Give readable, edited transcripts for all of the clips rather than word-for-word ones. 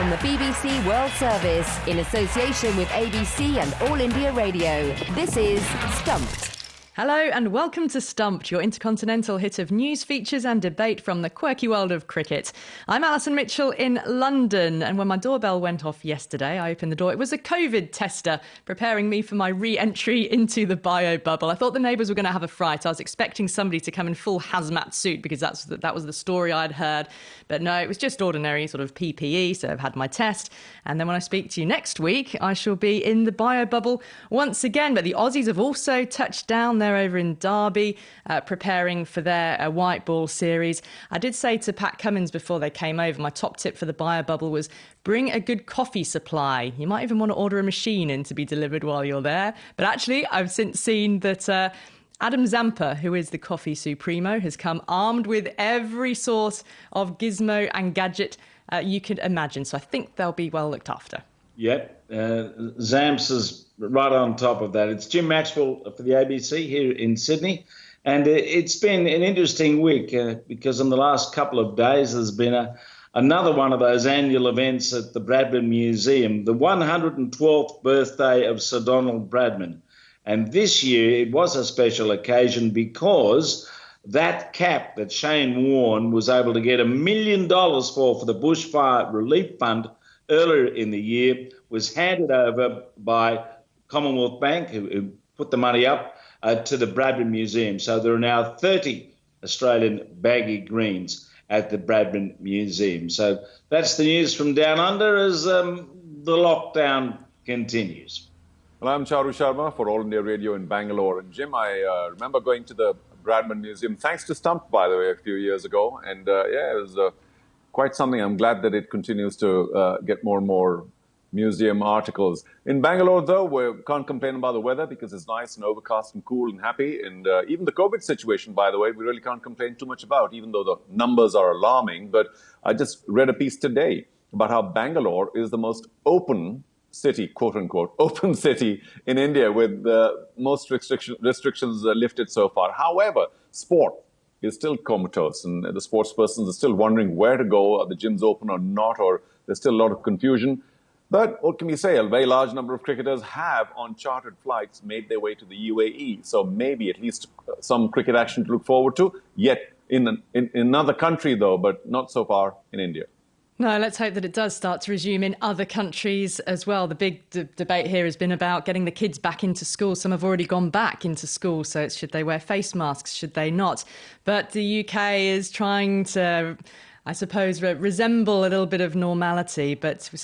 from the BBC World Service in association with ABC and All India Radio. This is Stumped. Hello and welcome to Stumped, your intercontinental hit of news, features and debate from the quirky world of cricket. I'm Alison Mitchell in London, and when my doorbell went off yesterday, I opened the door. It was a COVID tester preparing me for my re-entry into the bio bubble. I thought the neighbours were going to have a fright. I was expecting somebody to come in full hazmat suit because that was the story I'd heard. But no, it was just ordinary sort of PPE, so I've had my test. And then when I speak to you next week, I shall be in the bio bubble once again. But the Aussies have also touched down. They're over in Derby, preparing for their white ball series. I did say to Pat Cummins before they came over, my top tip for the bio bubble was bring a good coffee supply. You might even want to order a machine in to be delivered while you're there. But actually, I've since seen that Adam Zampa, who is the coffee supremo, has come armed with every sort of gizmo and gadget you could imagine. So I think they'll be well looked after. Yep, Zamps is right on top of that. It's Jim Maxwell for the ABC here in Sydney. And it's been an interesting week because in the last couple of days there's been another one of those annual events at the Bradman Museum, the 112th birthday of Sir Donald Bradman. And this year it was a special occasion because that cap that Shane Warne was able to get $1 million for the Bushfire Relief Fund earlier in the year was handed over by Commonwealth Bank, who put the money up, to the Bradman Museum. So there are now 30 Australian baggy greens at the Bradman Museum. So that's the news from down under as the lockdown continues. Well, I'm Charu Sharma for All India Radio in Bangalore. And Jim, I remember going to the Bradman Museum, thanks to Stumped, by the way, a few years ago. And it was quite something. I'm glad that it continues to get more and more museum articles. In Bangalore, though, we can't complain about the weather because it's nice and overcast and cool and happy. And even the COVID situation, by the way, we really can't complain too much about, even though the numbers are alarming. But I just read a piece today about how Bangalore is the most open city, quote unquote, open city in India with the most restrictions lifted so far. However, sport is still comatose and the sports persons are still wondering where to go. Are the gyms open or not? Or there's still a lot of confusion. But what can we say? A very large number of cricketers have, on chartered flights, made their way to the UAE. So maybe at least some cricket action to look forward to. Yet in another country, though, but not so far in India. No, let's hope that it does start to resume in other countries as well. The big debate here has been about getting the kids back into school. Some have already gone back into school, so it's should they wear face masks, should they not? But the UK is trying to, I suppose, resemble a little bit of normality, but we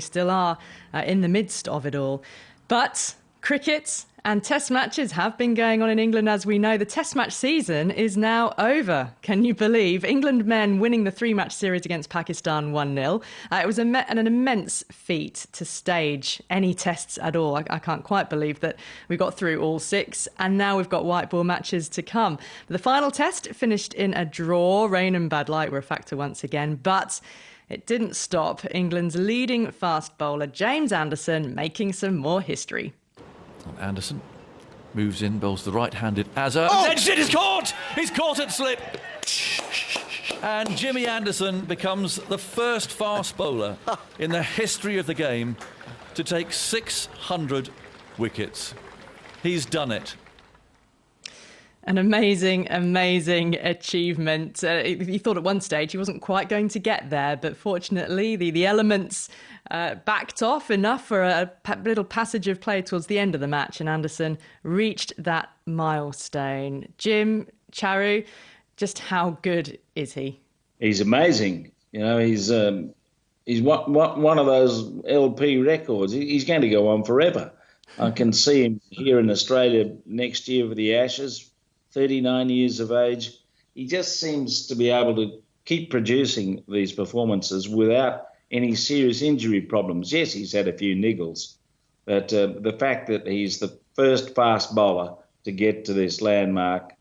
still are in the midst of it all. But cricket and test matches have been going on in England, as we know. The test match season is now over. Can you believe? England men winning the 3-match series against Pakistan 1-0. It was an immense feat to stage any tests at all. I can't quite believe that we got through all 6, and now we've got white ball matches to come. The final test finished in a draw. Rain and bad light were a factor once again, but it didn't stop England's leading fast bowler, James Anderson, making some more history. Anderson moves in, bowls the right-handed Azhar. Oh! Edged it, he's caught! He's caught at slip. And Jimmy Anderson becomes the first fast bowler in the history of the game to take 600 wickets. He's done it. An amazing, amazing achievement. He thought at one stage he wasn't quite going to get there, but fortunately the elements backed off enough for a little passage of play towards the end of the match, and Anderson reached that milestone. Jim, Charu, just how good is he? He's amazing. You know, he's one of those LP records. He's going to go on forever. I can see him here in Australia next year for the Ashes. 39 years of age. He just seems to be able to keep producing these performances without any serious injury problems. Yes, he's had a few niggles, but the fact that he's the first fast bowler to get to this landmark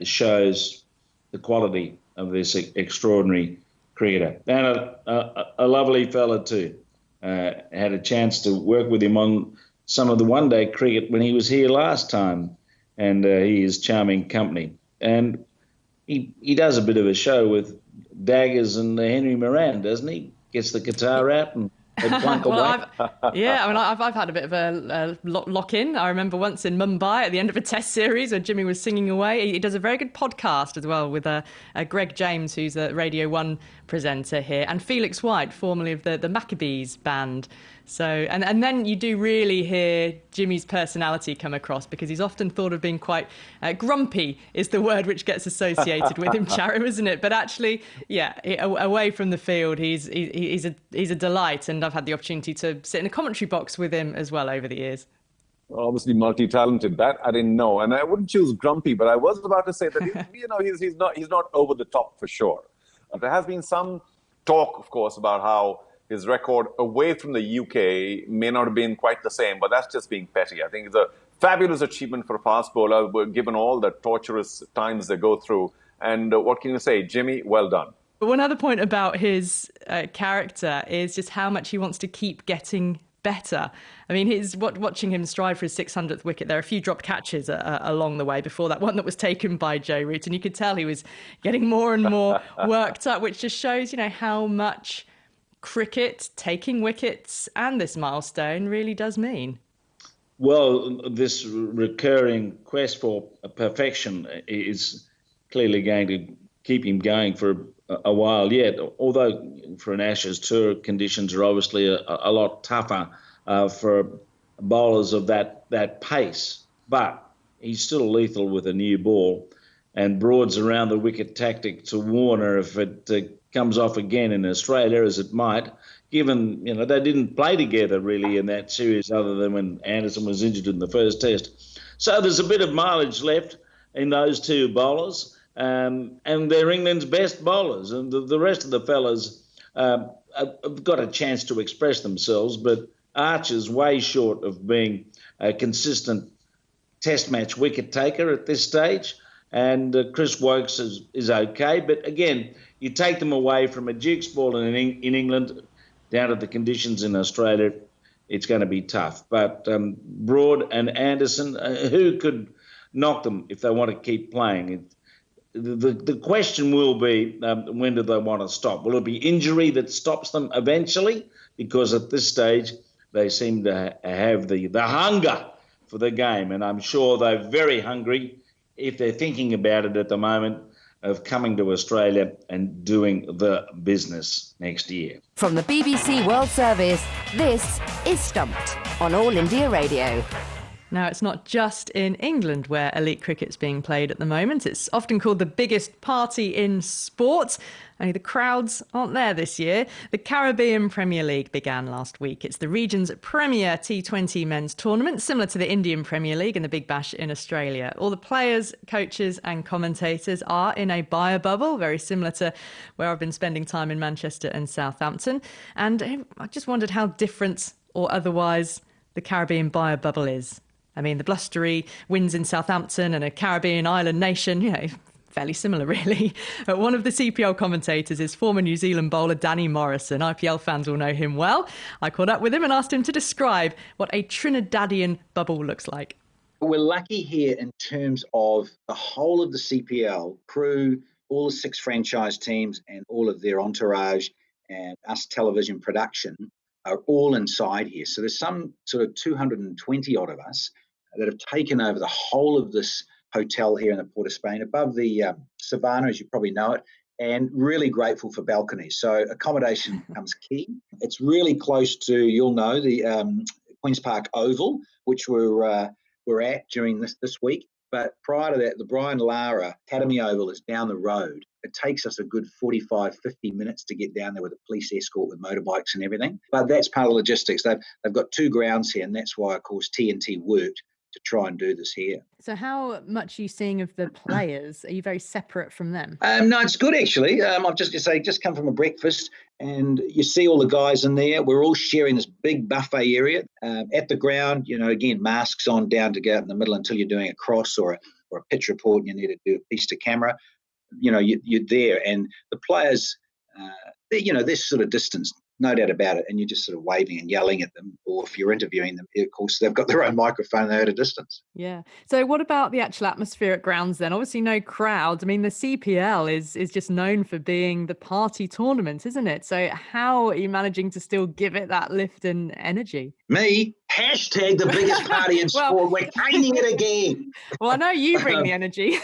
shows the quality of this extraordinary cricketer. And a lovely fella too. Had a chance to work with him on some of the one-day cricket when he was here last time. And he is charming company. And he does a bit of a show with Daggers and Henry Moran, doesn't he? gets the guitar out and they plunk away. I've had a bit of a lock-in. I remember once in Mumbai at the end of a test series where Jimmy was singing away. He does a very good podcast as well with Greg James, who's a Radio 1 presenter here, and Felix White, formerly of the Maccabees band. So, and then you do really hear Jimmy's personality come across, because he's often thought of being quite grumpy is the word which gets associated with him, Charu, isn't it? But actually, away from the field, he's a delight, and I've had the opportunity to sit in a commentary box with him as well over the years. Obviously multi-talented. That I didn't know, and I wouldn't choose grumpy, but I was about to say that he's not over the top for sure. There has been some talk, of course, about how his record away from the UK may not have been quite the same, but that's just being petty. I think it's a fabulous achievement for a fast bowler, given all the torturous times they go through. And what can you say? Jimmy, well done. But one other point about his character is just how much he wants to keep getting better. I mean, watching him strive for his 600th wicket, there are a few dropped catches along the way before that one that was taken by Joe Root, and you could tell he was getting more and more worked up, which just shows, how much cricket, taking wickets and this milestone really does mean. Well, this recurring quest for perfection is clearly going to keep him going for a while yet, although for an Ashes tour, conditions are obviously a lot tougher for bowlers of that pace. But he's still lethal with a new ball, and Broad's around the wicket tactic to Warner if it comes off again in Australia, as it might, given, they didn't play together really in that series other than when Anderson was injured in the first test. So there's a bit of mileage left in those two bowlers, and they're England's best bowlers. And the rest of the fellas have got a chance to express themselves, but Archer's way short of being a consistent test match wicket taker at this stage. And Chris Wokes is okay. But again, you take them away from a Dukes ball in England down to the conditions in Australia, it's going to be tough. But Broad and Anderson, who could knock them if they want to keep playing? The question will be, when do they want to stop? Will it be injury that stops them eventually? Because at this stage, they seem to have the hunger for the game. And I'm sure they're very hungry, if they're thinking about it at the moment, of coming to Australia and doing the business next year. From the BBC World Service, this is Stumped on All India Radio. Now, it's not just in England where elite cricket's being played at the moment. It's often called the biggest party in sport. Only the crowds aren't there this year. The Caribbean Premier League began last week. It's the region's premier T20 men's tournament, similar to the Indian Premier League and the Big Bash in Australia. All the players, coaches and commentators are in a buyer bubble, very similar to where I've been spending time in Manchester and Southampton. And I just wondered how different or otherwise the Caribbean buyer bubble is. I mean, the blustery winds in Southampton and a Caribbean island nation, fairly similar, really. One of the CPL commentators is former New Zealand bowler Danny Morrison. IPL fans will know him well. I caught up with him and asked him to describe what a Trinidadian bubble looks like. We're lucky here in terms of the whole of the CPL crew, all the 6 franchise teams and all of their entourage and us television production are all inside here. So there's some sort of 220 odd of us that have taken over the whole of this hotel here in the Port of Spain, above the Savannah, as you probably know it, and really grateful for balconies. So accommodation becomes key. It's really close to, you'll know, the Queen's Park Oval, which we're at during this week. But prior to that, the Brian Lara Academy Oval is down the road. It takes us a good 45, 50 minutes to get down there with a police escort with motorbikes and everything. But that's part of the logistics. They've got 2 grounds here, and that's why, of course, TNT worked to try and do this here. So how much are you seeing of the players? Are you very separate from them? No, it's good, actually. I've just come from a breakfast, and you see all the guys in there. We're all sharing this big buffet area. At the ground, again, masks on down to go out in the middle until you're doing a cross or a pitch report and you need to do a piece to camera. You're there. And the players, they're sort of distanced no doubt about it. And you're just sort of waving and yelling at them, or if you're interviewing them, of course, they've got their own microphone, they're at a distance. Yeah. So what about the actual atmosphere at grounds then? Obviously no crowds. I mean, the CPL is just known for being the party tournament, isn't it? So how are you managing to still give it that lift and energy? Me, hashtag the biggest party in sport. We're gaining it again. Well, I know you bring the energy.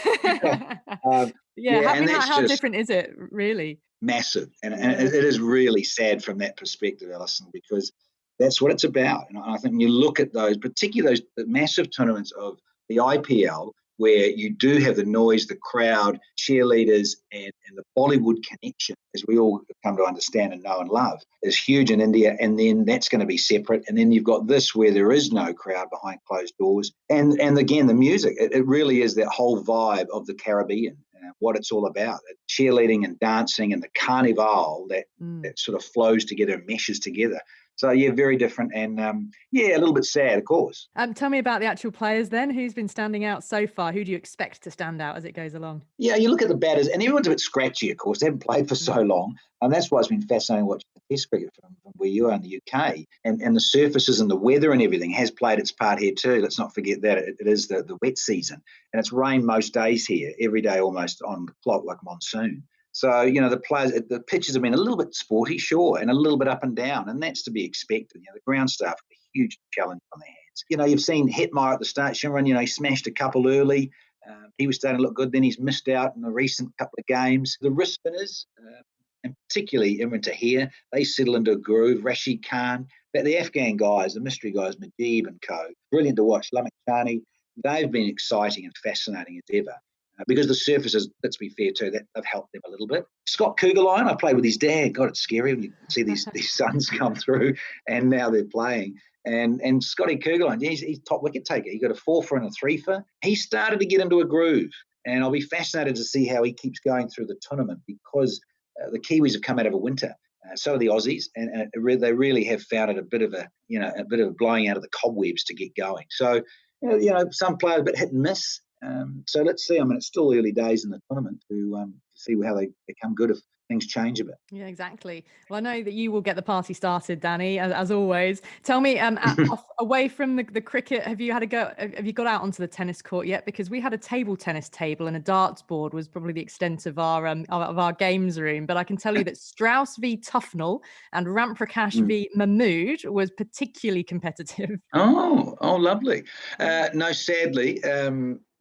How different is it really? Massive. And it is really sad from that perspective, Alison, because that's what it's about. And I think when you look at those, particularly those massive tournaments of the IPL, where you do have the noise, the crowd, cheerleaders, and the Bollywood connection, as we all come to understand and know and love, is huge in India. And then that's going to be separate. And then you've got this where there is no crowd behind closed doors. And again, the music, it really is that whole vibe of the Caribbean, what it's all about, cheerleading and dancing and the carnival that sort of flows together and meshes together. So, yeah, very different and, a little bit sad, of course. Tell me about the actual players then. Who's been standing out so far? Who do you expect to stand out as it goes along? Yeah, you look at the batters, and everyone's a bit scratchy, of course. They haven't played for so long. And that's why it's been fascinating watching the Test cricket from where you are in the UK. And the surfaces and the weather and everything has played its part here too. Let's not forget that. It is the wet season. And it's rained most days here, every day almost on the clock like monsoon. So, the players, the pitches have been a little bit sporty, sure, and a little bit up and down, and that's to be expected. The ground staff have a huge challenge on their hands. You've seen Hetmeyer at the start, Shimron, he smashed a couple early. He was starting to look good. Then he's missed out in the recent couple of games. The wrist spinners, and particularly Imran Tahir, they settle into a groove. Rashid Khan, but the Afghan guys, the mystery guys, Majib and co, brilliant to watch. Lamak Chani, they've been exciting and fascinating as ever. Because the surfaces, let's be fair too, that have helped them a little bit. Scott Kugelheim, I played with his dad. God, it's scary when you see these sons come through, and now they're playing. And Scotty Kugelheim, he's top wicket taker. He got a 4-for and a 3-for. He started to get into a groove, and I'll be fascinated to see how he keeps going through the tournament because the Kiwis have come out of a winter. So are the Aussies, and they really have found it a bit of a blowing out of the cobwebs to get going. So, some players a bit hit and miss. So let's see. I mean, it's still early days in the tournament to see how they become good if things change a bit. Yeah, exactly. Well, I know that you will get the party started, Danny, as always. Tell me, away from the cricket, have you got out onto the tennis court yet? Because we had a table tennis table and a darts board was probably the extent of our games room. But I can tell you that Strauss v Tufnell and Ramprakash v Mahmood was particularly competitive. Oh, lovely. No, sadly.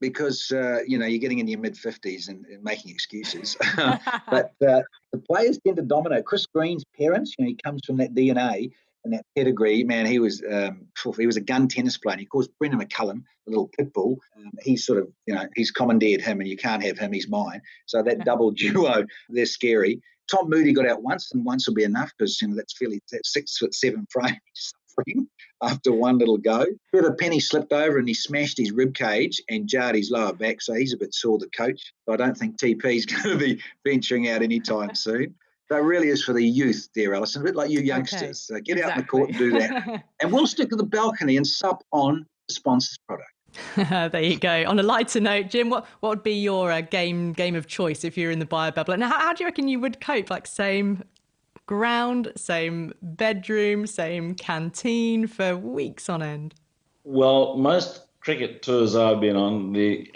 Because, you're getting in your mid-50s and making excuses. But the players tend to dominate. Chris Green's parents, he comes from that DNA and that pedigree. Man, he was a gun tennis player. And of course, Brendan McCullum, the little pit bull, he's sort of, he's commandeered him and you can't have him, he's mine. So that double duo, they're scary. Tom Moody got out once, and once will be enough because, that's 6'7" frame. After one little go. Trevor Penny slipped over and he smashed his rib cage and jarred his lower back, so he's a bit sore, the coach. So I don't think TP's going to be venturing out anytime soon. So it really is for the youth there, Alison, a bit like you youngsters. Okay. So get out in the court and do that. And we'll stick to the balcony and sup on the sponsor's product. There you go. On a lighter note, Jim, what would be your game of choice if you're in the bio bubble? And how do you reckon you would cope? Like same ground, same bedroom, same canteen for weeks on end? Well, most cricket tours I've been on, the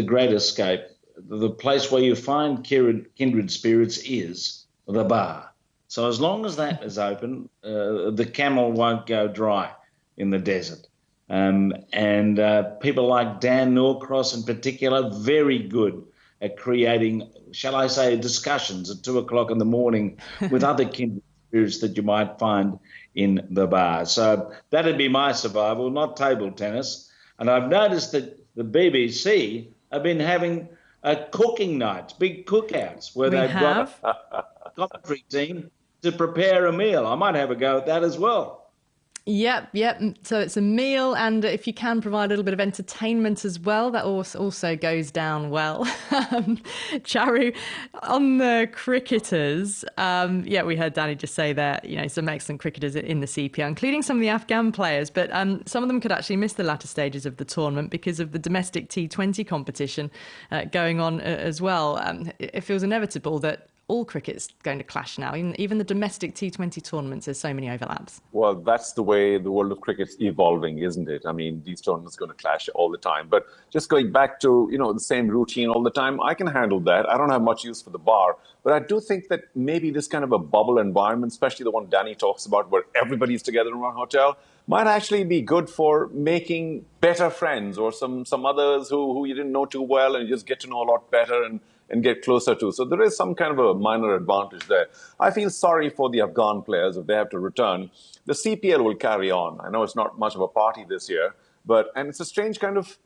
great escape, the place where you find kindred spirits is the bar. So as long as that is open, the camel won't go dry in the desert. And people like Dan Norcross in particular, very good at creating, shall I say, discussions at 2:00 in the morning with other kindred spirits that you might find in the bar. So that'd be my survival, not table tennis. And I've noticed that the BBC have been having cooking nights, big cookouts, where they've got a commentary team to prepare a meal. I might have a go at that as well. Yep. So it's a meal, and if you can provide a little bit of entertainment as well, that also goes down well. Charu, on the cricketers, we heard Danny just say that, some excellent cricketers in the CPL, including some of the Afghan players, but some of them could actually miss the latter stages of the tournament because of the domestic T20 competition going on as well. It feels inevitable that all cricket's going to clash now. Even the domestic T20 tournaments, there's so many overlaps. Well, that's the way the world of cricket's evolving, isn't it? I mean, these tournaments are going to clash all the time. But just going back to, the same routine all the time, I can handle that. I don't have much use for the bar. But I do think that maybe this kind of a bubble environment, especially the one Danny talks about where everybody's together in one hotel, might actually be good for making better friends or some others who you didn't know too well and you just get to know a lot better and get closer to. So there is some kind of a minor advantage there. I feel sorry for the Afghan players if they have to return. The CPL will carry on. I know it's not much of a party this year, and it's a strange kind of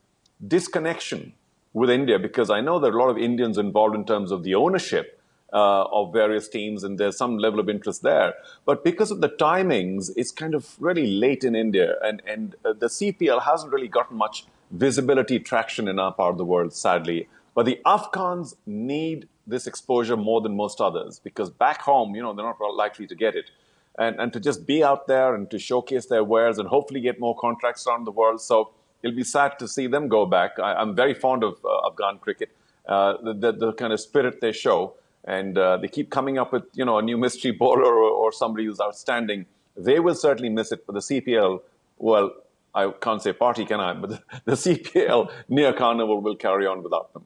disconnection with India because I know there are a lot of Indians involved in terms of the ownership of various teams, and there's some level of interest there. But because of the timings, it's kind of really late in India, and the CPL hasn't really gotten much visibility traction in our part of the world, sadly. But the Afghans need this exposure more than most others because back home, they're not likely to get it. And to just be out there and to showcase their wares and hopefully get more contracts around the world. So it'll be sad to see them go back. I'm very fond of Afghan cricket, the kind of spirit they show. And they keep coming up with, a new mystery bowler or somebody who's outstanding. They will certainly miss it. But the CPL, well, I can't say party, can I? But the CPL near Carnival will carry on without them.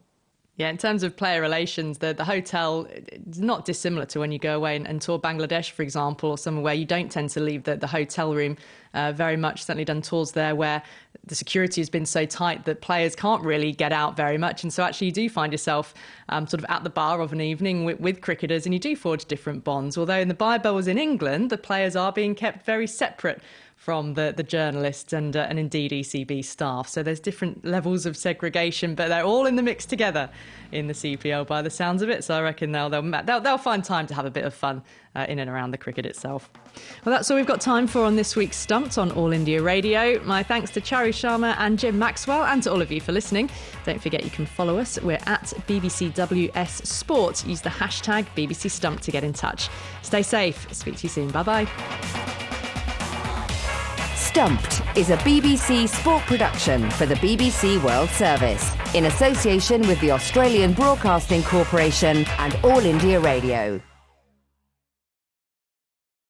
Yeah, in terms of player relations, the hotel is not dissimilar to when you go away and tour Bangladesh, for example, or somewhere where you don't tend to leave the hotel room very much. Certainly done tours there where the security has been so tight that players can't really get out very much. And so actually you do find yourself sort of at the bar of an evening with cricketers and you do forge different bonds. Although in the Bibles in England, the players are being kept very separate from the journalists and indeed ECB staff. So there's different levels of segregation, but they're all in the mix together in the CPL by the sounds of it. So I reckon they'll find time to have a bit of fun in and around the cricket itself. Well, that's all we've got time for on this week's Stumped on All India Radio. My thanks to Charu Sharma and Jim Maxwell and to all of you for listening. Don't forget you can follow us. We're at BBCWS Sport. Use the hashtag BBC Stumped to get in touch. Stay safe. Speak to you soon. Bye-bye. Stumped is a BBC sport production for the BBC World Service in association with the Australian Broadcasting Corporation and All India Radio.